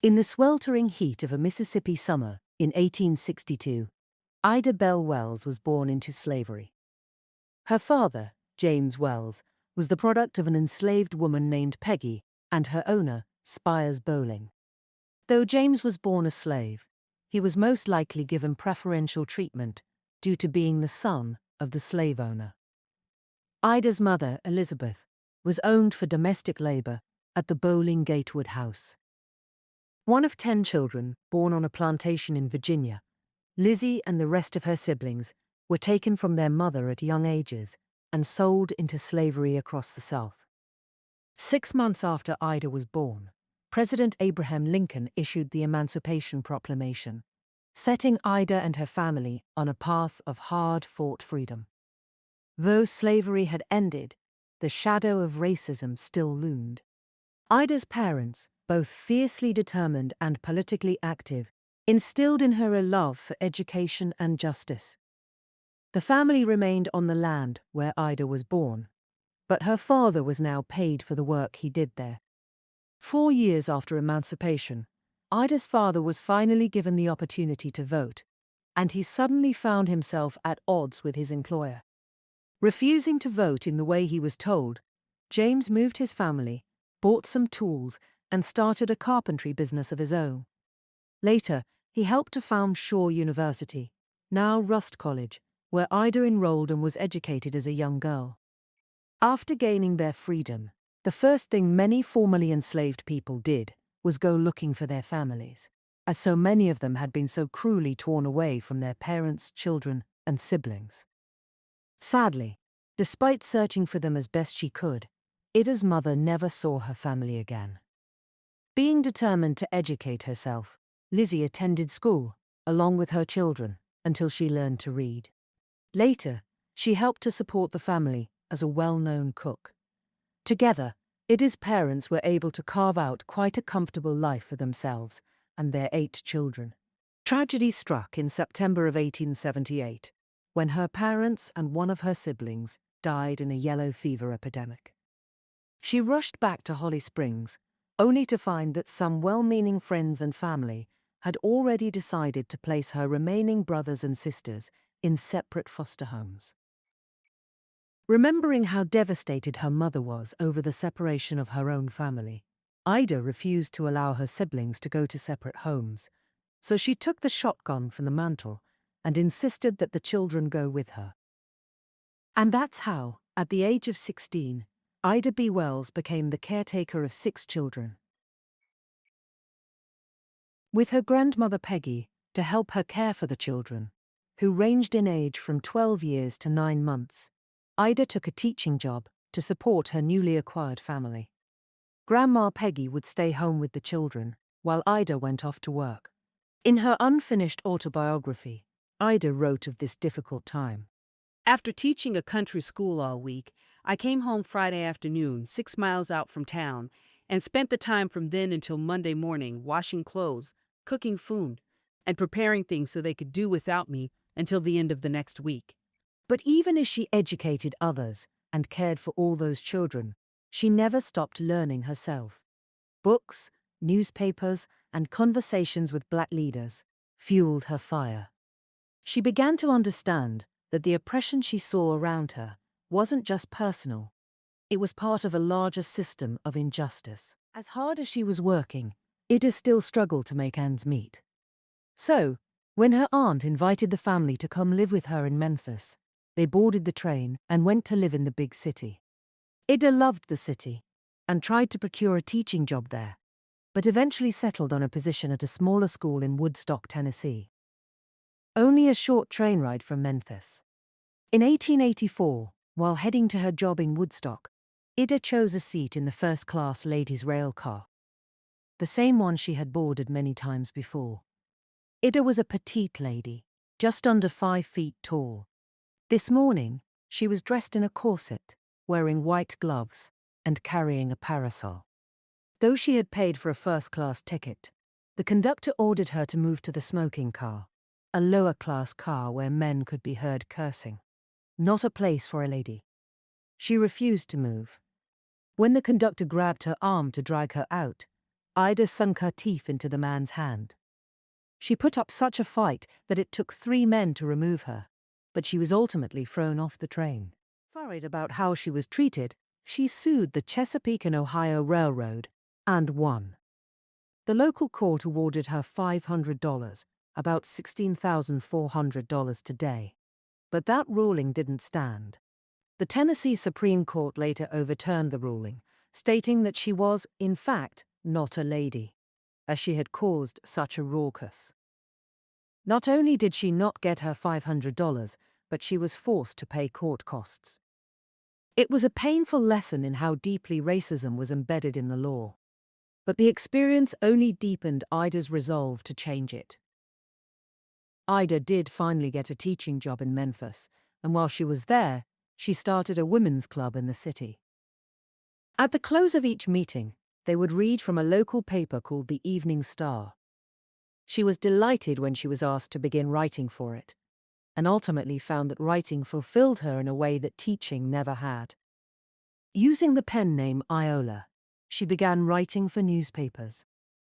In the sweltering heat of a Mississippi summer in 1862, Ida Bell Wells was born into slavery. Her father, James Wells, was the product of an enslaved woman named Peggy and her owner, Spires Bowling. Though James was born a slave, he was most likely given preferential treatment due to being the son of the slave owner. Ida's mother, Elizabeth, was owned for domestic labor at the Bowling Gatewood House. One of 10 children born on a plantation in Virginia, Lizzie and the rest of her siblings were taken from their mother at young ages and sold into slavery across the South. 6 months after Ida was born, President Abraham Lincoln issued the Emancipation Proclamation, setting Ida and her family on a path of hard-fought freedom. Though slavery had ended, the shadow of racism still loomed. Ida's parents, both fiercely determined and politically active, instilled in her a love for education and justice. The family remained on the land where Ida was born, but her father was now paid for the work he did there. 4 years after emancipation, Ida's father was finally given the opportunity to vote, and he suddenly found himself at odds with his employer. Refusing to vote in the way he was told, James moved his family, bought some tools, and started a carpentry business of his own. Later, he helped to found Shaw University, now Rust College, where Ida enrolled and was educated as a young girl. After gaining their freedom, the first thing many formerly enslaved people did was go looking for their families, as so many of them had been so cruelly torn away from their parents, children, and siblings. Sadly, despite searching for them as best she could, Ida's mother never saw her family again. Being determined to educate herself, Lizzie attended school, along with her children, until she learned to read. Later, she helped to support the family as a well-known cook. Together, Ida's parents were able to carve out quite a comfortable life for themselves and their 8 children. Tragedy struck in September of 1878, when her parents and one of her siblings died in a yellow fever epidemic. She rushed back to Holly Springs, only to find that some well-meaning friends and family had already decided to place her remaining brothers and sisters in separate foster homes. Remembering how devastated her mother was over the separation of her own family, Ida refused to allow her siblings to go to separate homes, so she took the shotgun from the mantel and insisted that the children go with her. And that's how, at the age of 16, Ida B. Wells became the caretaker of 6 children. With her grandmother Peggy to help her care for the children, who ranged in age from 12 years to 9 months, Ida took a teaching job to support her newly acquired family. Grandma Peggy would stay home with the children, while Ida went off to work. In her unfinished autobiography, Ida wrote of this difficult time. After teaching a country school all week, I came home Friday afternoon, 6 miles out from town, and spent the time from then until Monday morning washing clothes, cooking food, and preparing things so they could do without me until the end of the next week. But even as she educated others and cared for all those children, she never stopped learning herself. Books, newspapers, and conversations with Black leaders fueled her fire. She began to understand that the oppression she saw around her wasn't just personal. It was part of a larger system of injustice. As hard as she was working, Ida still struggled to make ends meet. So, when her aunt invited the family to come live with her in Memphis, they boarded the train and went to live in the big city. Ida loved the city and tried to procure a teaching job there, but eventually settled on a position at a smaller school in Woodstock, Tennessee. Only a short train ride from Memphis. In 1884, while heading to her job in Woodstock, Ida chose a seat in the first-class ladies' rail car, the same one she had boarded many times before. Ida was a petite lady, just under 5 feet tall. This morning, she was dressed in a corset, wearing white gloves, and carrying a parasol. Though she had paid for a first-class ticket, the conductor ordered her to move to the smoking car, a lower-class car where men could be heard cursing. Not a place for a lady. She refused to move. When the conductor grabbed her arm to drag her out, Ida sunk her teeth into the man's hand. She put up such a fight that it took 3 men to remove her, but she was ultimately thrown off the train. Worried about how she was treated, she sued the Chesapeake and Ohio Railroad and won. The local court awarded her $500, about $16,400 today. But that ruling didn't stand. The Tennessee Supreme Court later overturned the ruling, stating that she was, in fact, not a lady, as she had caused such a raucous. Not only did she not get her $500, but she was forced to pay court costs. It was a painful lesson in how deeply racism was embedded in the law. But the experience only deepened Ida's resolve to change it. Ida did finally get a teaching job in Memphis, and while she was there, she started a women's club in the city. At the close of each meeting, they would read from a local paper called the Evening Star. She was delighted when she was asked to begin writing for it, and ultimately found that writing fulfilled her in a way that teaching never had. Using the pen name Iola, she began writing for newspapers,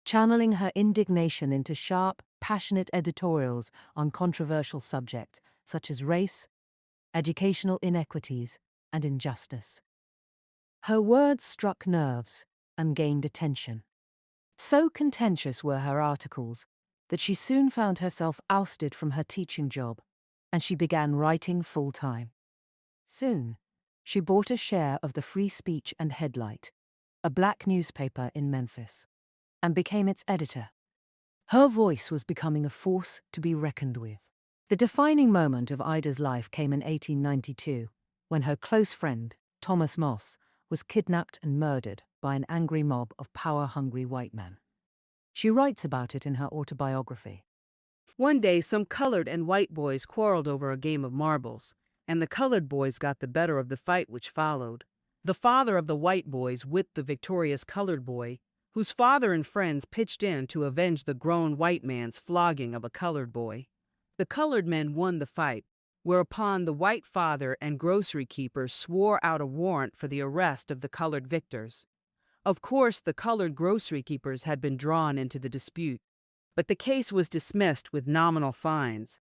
channeling her indignation into sharp, passionate editorials on controversial subjects such as race, educational inequities, and injustice. Her words struck nerves and gained attention. So contentious were her articles that she soon found herself ousted from her teaching job, and she began writing full-time. Soon, she bought a share of the Free Speech and Headlight, a black newspaper in Memphis, and became its editor. Her voice was becoming a force to be reckoned with. The defining moment of Ida's life came in 1892, when her close friend, Thomas Moss, was kidnapped and murdered by an angry mob of power-hungry white men. She writes about it in her autobiography. One day, some colored and white boys quarreled over a game of marbles, and the colored boys got the better of the fight which followed. The father of the white boys whipped the victorious colored boy, whose father and friends pitched in to avenge the grown white man's flogging of a colored boy. The colored men won the fight, whereupon the white father and grocery keeper swore out a warrant for the arrest of the colored victors. Of course, the colored grocery keepers had been drawn into the dispute, but the case was dismissed with nominal fines.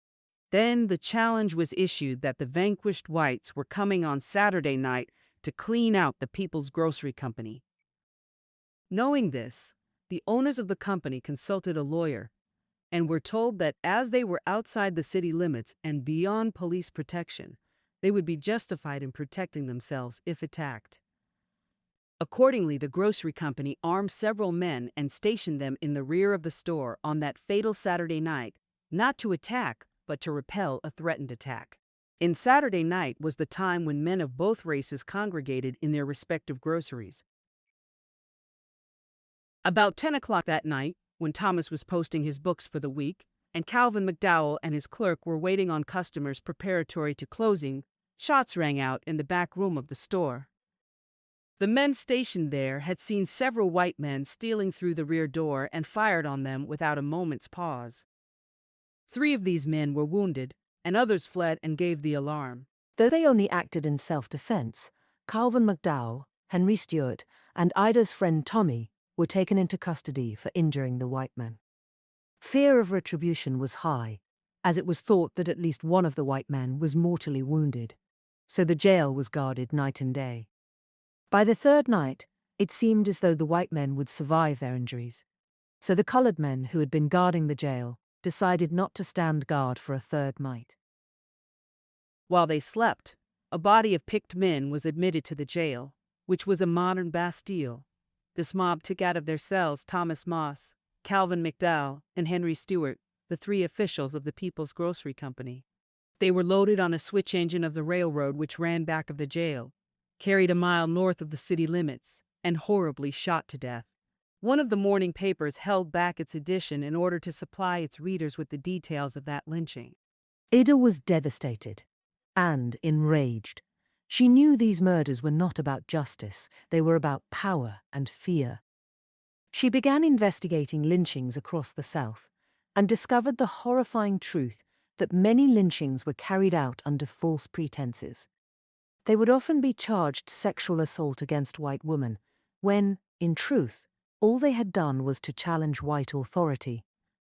Then the challenge was issued that the vanquished whites were coming on Saturday night to clean out the People's Grocery Company. Knowing this, the owners of the company consulted a lawyer and were told that as they were outside the city limits and beyond police protection, they would be justified in protecting themselves if attacked. Accordingly, the grocery company armed several men and stationed them in the rear of the store on that fatal Saturday night, not to attack, but to repel a threatened attack. In Saturday night was the time when men of both races congregated in their respective groceries. About 10 o'clock that night, when Thomas was posting his books for the week, and Calvin McDowell and his clerk were waiting on customers preparatory to closing, shots rang out in the back room of the store. The men stationed there had seen several white men stealing through the rear door and fired on them without a moment's pause. 3 of these men were wounded, and others fled and gave the alarm. Though they only acted in self-defense, Calvin McDowell, Henry Stewart, and Ida's friend Tommy were taken into custody for injuring the white men. Fear of retribution was high, as it was thought that at least one of the white men was mortally wounded, so the jail was guarded night and day. By the 3rd night, it seemed as though the white men would survive their injuries, so the colored men who had been guarding the jail decided not to stand guard for a 3rd night. While they slept, a body of picked men was admitted to the jail, which was a modern Bastille. This mob took out of their cells Thomas Moss, Calvin McDowell, and Henry Stewart, the 3 officials of the People's Grocery Company. They were loaded on a switch engine of the railroad which ran back of the jail, carried a mile north of the city limits, and horribly shot to death. One of the morning papers held back its edition in order to supply its readers with the details of that lynching. Ida was devastated and enraged. She knew these murders were not about justice, they were about power and fear. She began investigating lynchings across the South and discovered the horrifying truth that many lynchings were carried out under false pretenses. They would often be charged sexual assault against white women, when, in truth, All they had done was to challenge white authority,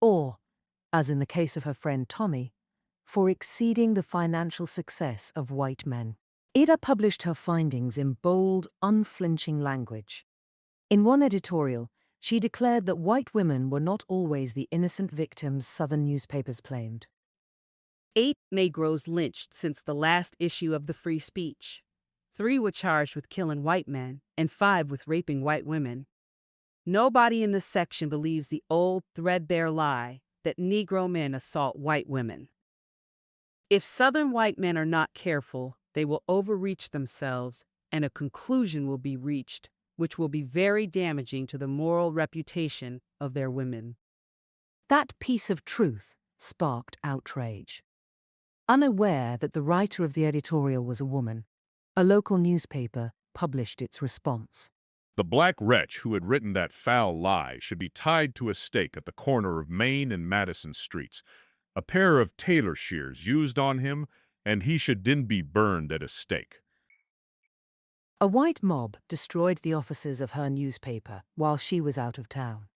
or, as in the case of her friend Tommy, for exceeding the financial success of white men. Ida published her findings in bold, unflinching language. In one editorial, she declared that white women were not always the innocent victims Southern newspapers claimed. 8 Negroes lynched since the last issue of the Free Speech. 3 were charged with killing white men, and 5 with raping white women. Nobody in this section believes the old, threadbare lie that Negro men assault white women. If Southern white men are not careful, they will overreach themselves, and a conclusion will be reached, which will be very damaging to the moral reputation of their women. That piece of truth sparked outrage. Unaware that the writer of the editorial was a woman, a local newspaper published its response. The black wretch who had written that foul lie should be tied to a stake at the corner of Main and Madison streets, a pair of tailor shears used on him, and he should then be burned at a stake. A white mob destroyed the offices of her newspaper while she was out of town.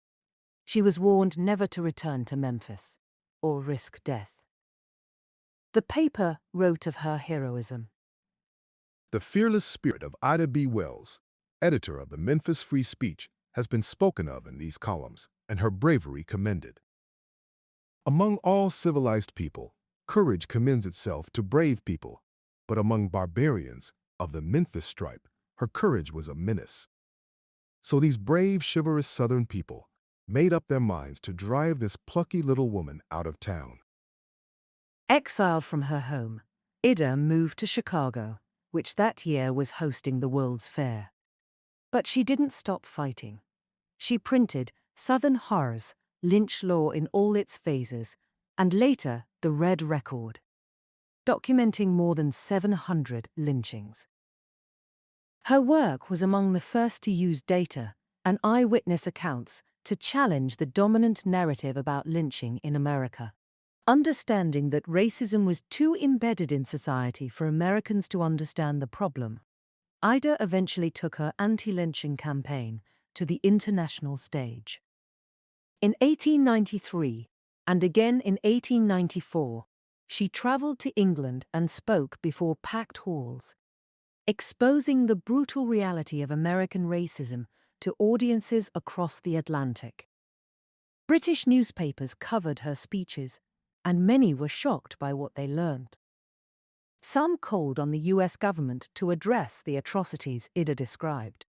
She was warned never to return to Memphis or risk death. The paper wrote of her heroism. The fearless spirit of Ida B. Wells, editor of the Memphis Free Speech, has been spoken of in these columns, and her bravery commended. Among all civilized people, courage commends itself to brave people, but among barbarians of the Memphis stripe, her courage was a menace. So these brave, chivalrous Southern people made up their minds to drive this plucky little woman out of town. Exiled from her home, Ida moved to Chicago, which that year was hosting the World's Fair. But she didn't stop fighting. She printed Southern Horrors, Lynch Law in all its phases, and later the Red Record, documenting more than 700 lynchings. Her work was among the first to use data and eyewitness accounts to challenge the dominant narrative about lynching in America. Understanding that racism was too embedded in society for Americans to understand the problem, Ida eventually took her anti-lynching campaign to the international stage. In 1893, and again in 1894, she traveled to England and spoke before packed halls, exposing the brutal reality of American racism to audiences across the Atlantic. British newspapers covered her speeches, and many were shocked by what they learned. Some called on the US government to address the atrocities Ida described.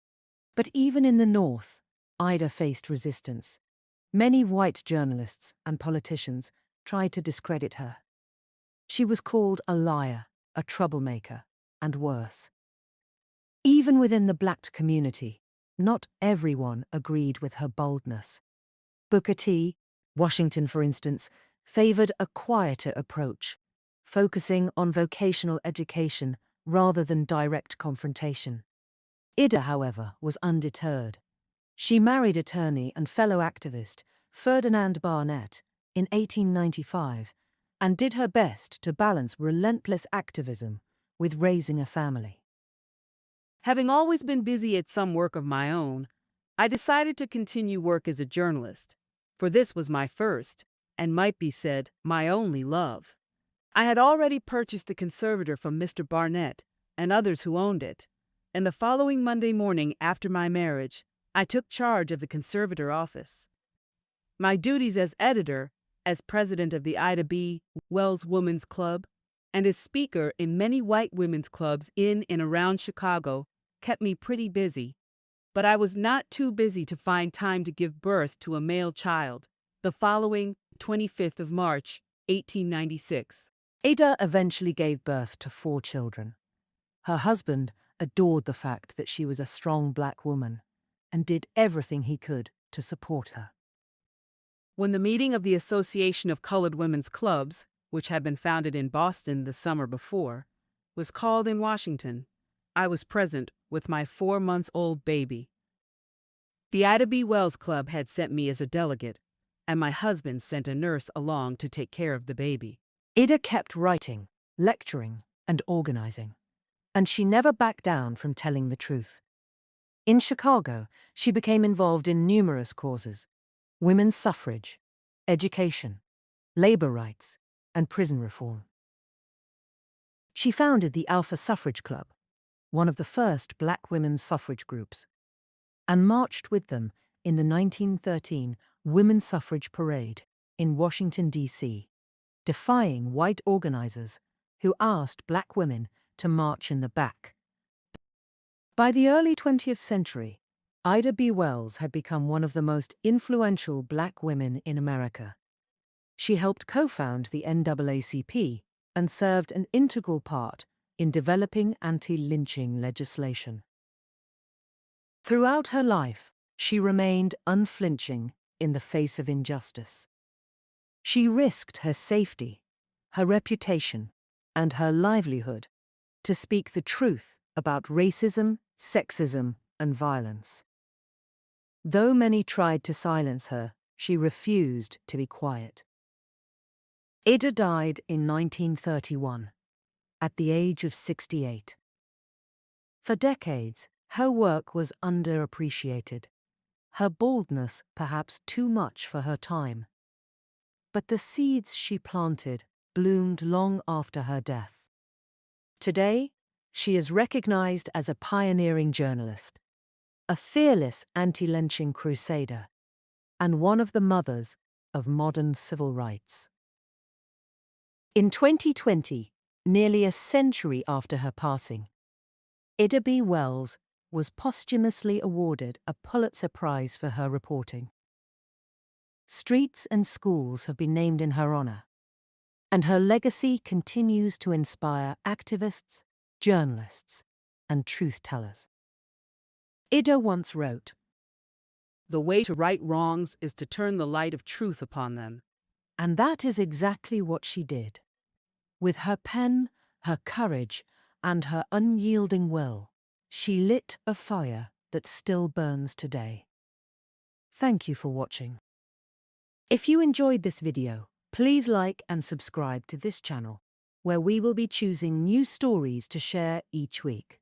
But even in the North, Ida faced resistance. Many white journalists and politicians tried to discredit her. She was called a liar, a troublemaker, and worse. Even within the black community, not everyone agreed with her boldness. Booker T. Washington, for instance, favored a quieter approach, focusing on vocational education rather than direct confrontation. Ida, however, was undeterred. She married attorney and fellow activist Ferdinand Barnett in 1895 and did her best to balance relentless activism with raising a family. Having always been busy at some work of my own, I decided to continue work as a journalist, for this was my first, and might be said, my only love. I had already purchased the Conservator from Mr. Barnett and others who owned it, and the following Monday morning after my marriage, I took charge of the Conservator office. My duties as editor, as president of the Ida B. Wells Women's Club, and as speaker in many white women's clubs in and around Chicago kept me pretty busy, but I was not too busy to find time to give birth to a male child, the following 25th of March, 1896. Ida eventually gave birth to 4 children. Her husband adored the fact that she was a strong black woman and did everything he could to support her. When the meeting of the Association of Colored Women's Clubs, which had been founded in Boston the summer before, was called in Washington, I was present with my 4-month-old baby. The Ida B. Wells Club had sent me as a delegate, and my husband sent a nurse along to take care of the baby. Ida kept writing, lecturing, and organizing, and she never backed down from telling the truth. In Chicago, she became involved in numerous causes: women's suffrage, education, labor rights, and prison reform. She founded the Alpha Suffrage Club, one of the first black women's suffrage groups, and marched with them in the 1913 Women's Suffrage Parade in Washington, D.C., defying white organizers who asked black women to march in the back. By the early 20th century, Ida B. Wells had become one of the most influential black women in America. She helped co-found the NAACP and served an integral part in developing anti-lynching legislation. Throughout her life, she remained unflinching in the face of injustice. She risked her safety, her reputation, and her livelihood to speak the truth about racism, sexism, and violence. Though many tried to silence her, she refused to be quiet. Ida died in 1931, at the age of 68. For decades, her work was underappreciated, her boldness perhaps too much for her time. But the seeds she planted bloomed long after her death. Today, she is recognized as a pioneering journalist, a fearless anti-lynching crusader, and one of the mothers of modern civil rights. In 2020, nearly a century after her passing, Ida B. Wells was posthumously awarded a Pulitzer Prize for her reporting. Streets and schools have been named in her honor, and her legacy continues to inspire activists, journalists, and truth-tellers. Ida once wrote, "The way to right wrongs is to turn the light of truth upon them." and that is exactly what she did. With her pen, her courage, and her unyielding will, she lit a fire that still burns today. Thank you for watching. If you enjoyed this video, please like and subscribe to this channel, where we will be choosing new stories to share each week.